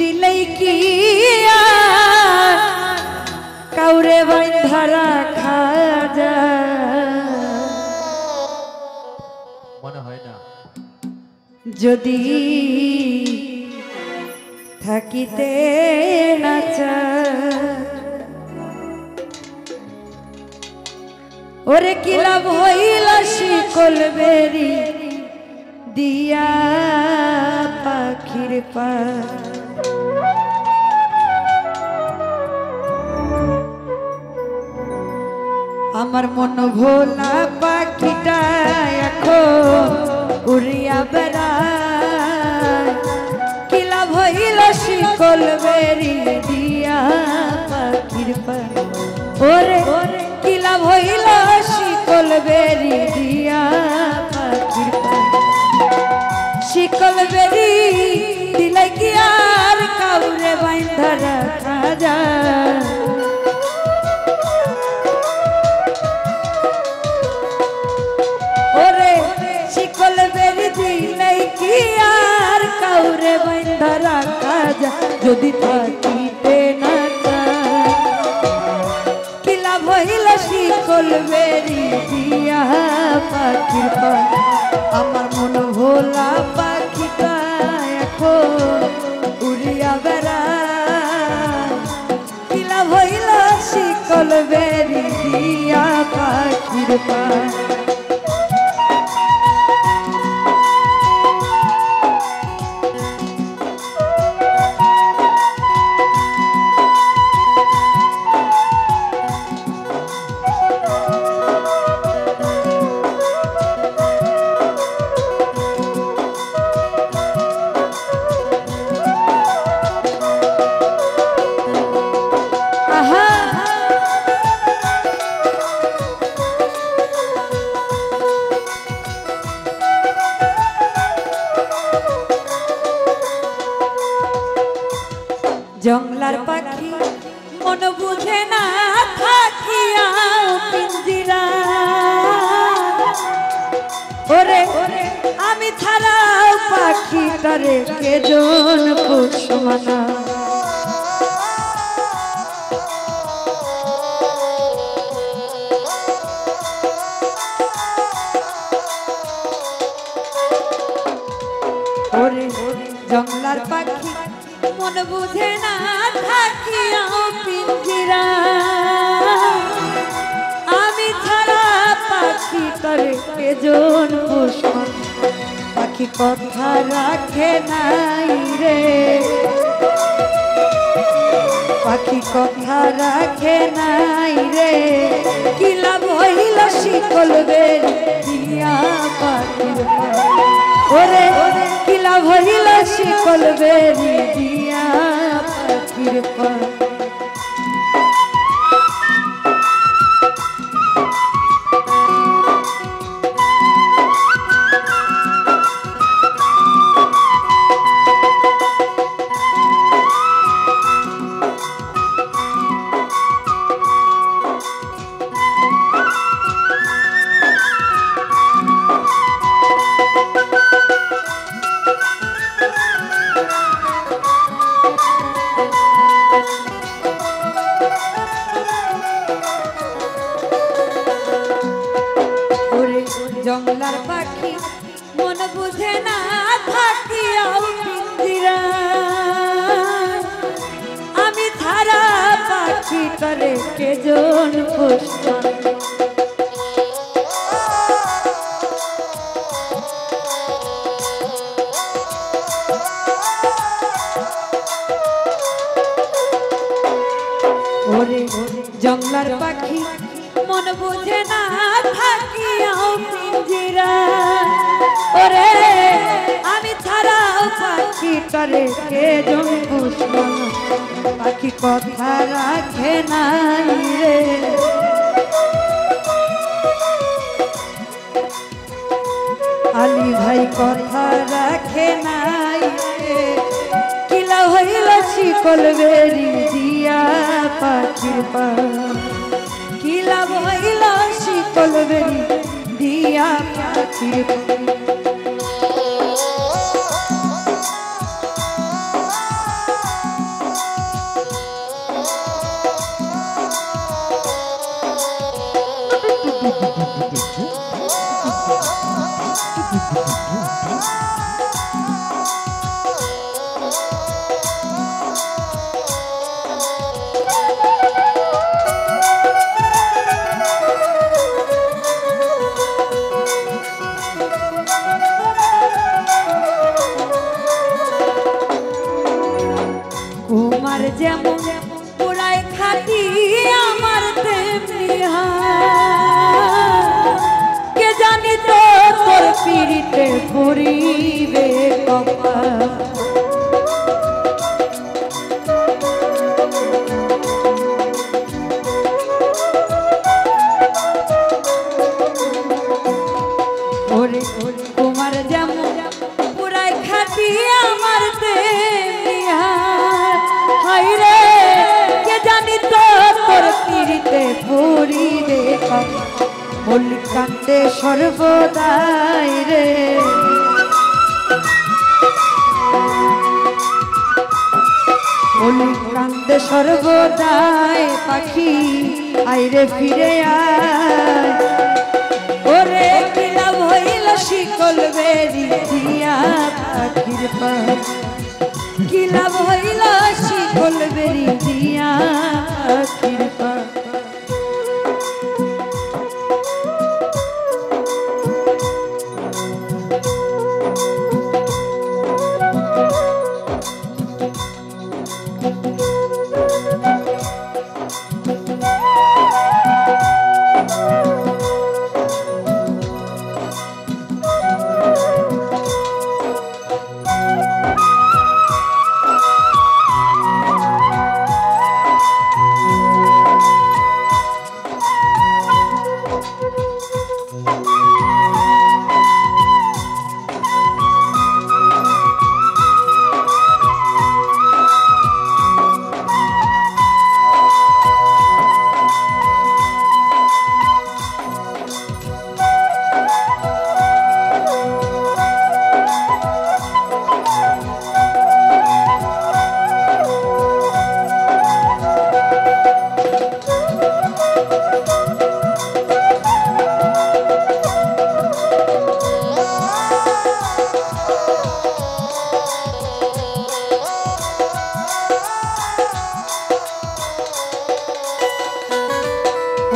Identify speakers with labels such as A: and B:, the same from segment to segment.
A: দিলেই কি কাউরে বাঁধা রাখা যায়
B: মনে হয় না।
A: যদি থাকিতে না চায় ওরে কি লাভ হইল শিকল বেরি দিয়া পাখির পা আমার মন ভোলা পাখিটা এখন উড়িয়া বেড়ায় কি লাভ হইল শিকল বেরি দিয়া পাখির পা ওরে কি লাভ হইল শিকল বেরি দিয়া পাখির পা শিকল বেরি দিলে কি আর কাউরে বাঁধা রাখা যায় ওরে শিকল বেরি দিলে কি আর কাউরে বাঁধা রাখা যায় যদি থাকিতে না চায় কি লাভ হইল শিকল বেরি দিয়া পাখির পা আমার মন ভোলা পাখিটা এখন উড়িয়া বেড়ায় কি লাভ হইল শিকল বেরি দিয়া পাখির পা জংলার পাখি মন বুঝে না থাকিয়া পিঞ্জিরা ওরে আমি ছাড়াও পাখি তারে কেজন পুষ্পমানা ওরে জংলার পাখি মন বুঝে না থাকিয়া পিঞ্জিরা আমি ছাড়া পাখি করে কেজন পুষ্পন পাখি কথা রাখে নাই রে পাখি কথা রাখে নাই রে কি লাভ হইল শিকল বেরি দিয়া পাখির পা ওরে কি লাভ হইল শিকল বেরি দিয়া পাখির পা জংলার পাখি মন বুঝে না থাকিয়াও পিঞ্জিরা আমি ছাড়া পাখি করে কেজন পুষ্পন ওরে জংলার পাখি মন বুঝে না থাকিয়াও পিঞ্জিরা ওরে আমি ছাড়াও পাখি করে কেজন পুষ্পন পাখি কথা রাখে নাই রে আলী ভাই কথা রাখে নাই রে কি লাভ হইল শিকল বেরি দিয়া পাখির পা কি লাভ হইল শিকল বেরি দিয়া পাখির পা কুমার যেমন পুরাই খাটি আমার তেমনি কে জানি তো তোর পিড়িতে পড়িবে কপাল ওরে কুমার যেমন পুরাই খাটি আমার তেমনি হাইরে কে জানি তো তোর পিড়িতে পড়িবে মল্লিক কান্দে সর্বদাই রে মল্লিক কান্দে সর্বদাই পাখি আইরে ফিরে আয় ওরে কি লাভ হইল শিকল বেরি দিয়া পাখির পা কি লাভ হইল শিকল বেরি দিয়া পাখির পা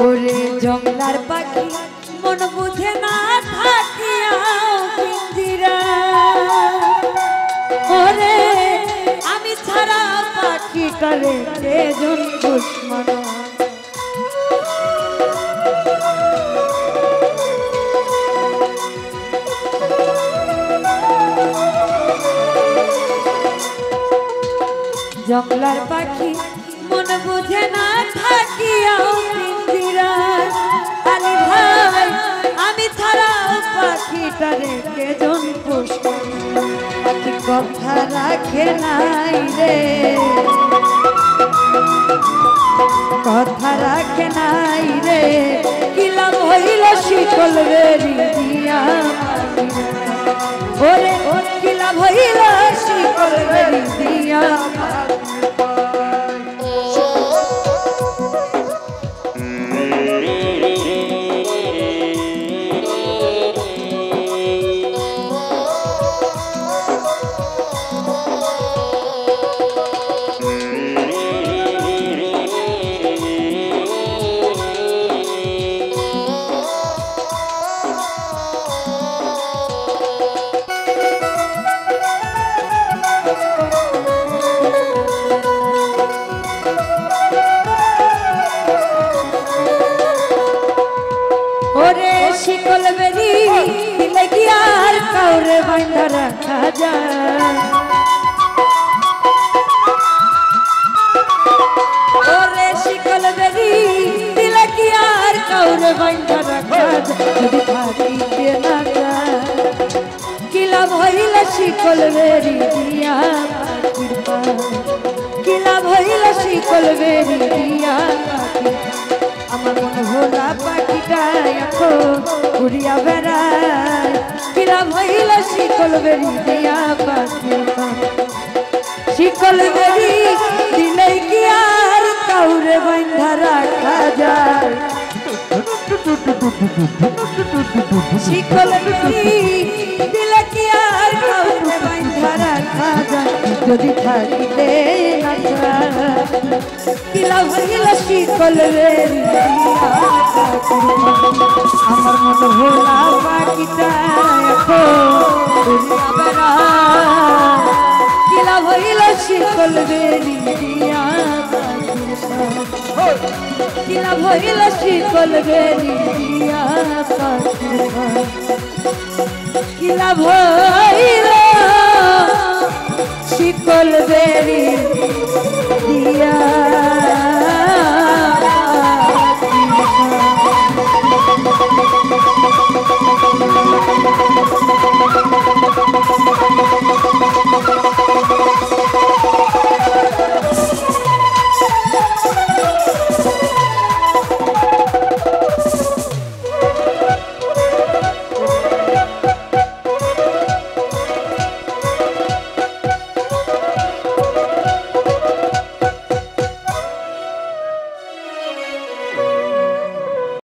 A: ওরে জঙ্গলার পাখি মন বুঝে না থাকিয়া পিঞ্জিরা ওরে আমি ছাড়া পাখিটারে কেজন দুশ্মন জঙ্গলার পাখি মন বুঝে না থাকিয়া আলি ভাই আমি ছাড়াও পাখিটারে কেজন পুষ্প পাখি কথা রাখে নাই রে কথা রাখে নাই রে কি লাভ হইল শিকল বেরি দিয়া ওরে কি লাভ হইল শিকল বেরি দিয়া শিকল বেরি দিলে কি আর কাউরে বাইন্ধা রাখা যায় ওরে শিকল বেরি দিলে কি আর কাউরে বাইন্ধা রাখা যায় যদি থাকিতে না যায় কি লাভ হইল শিকল বেরি দিয়া পাখির পা কি লাভ হইল শিকল বেরি দিয়া আমার মন ভোলা পাখিটা এখন উড়িয়া বেড়ায় কি লাভ হইল শিকল বেরি দিয়া পাখির পা শিকল বেরি দিলে কি আর কাউরে বাইন্ধা রাখা যায় শিকল বেরি দিলে কি আর কাউরে বাঁধা রাখা যায় যদি থাকিতে না চায় কি লাভ হইল শিকল বেরি আমার মতো ভোলা পাখিটা কি লাভ হইল শিকল বেরি দিয়া কি লাভ হইল শিকল বেরি দিয়া কি লাভ হইল শিকল বেরি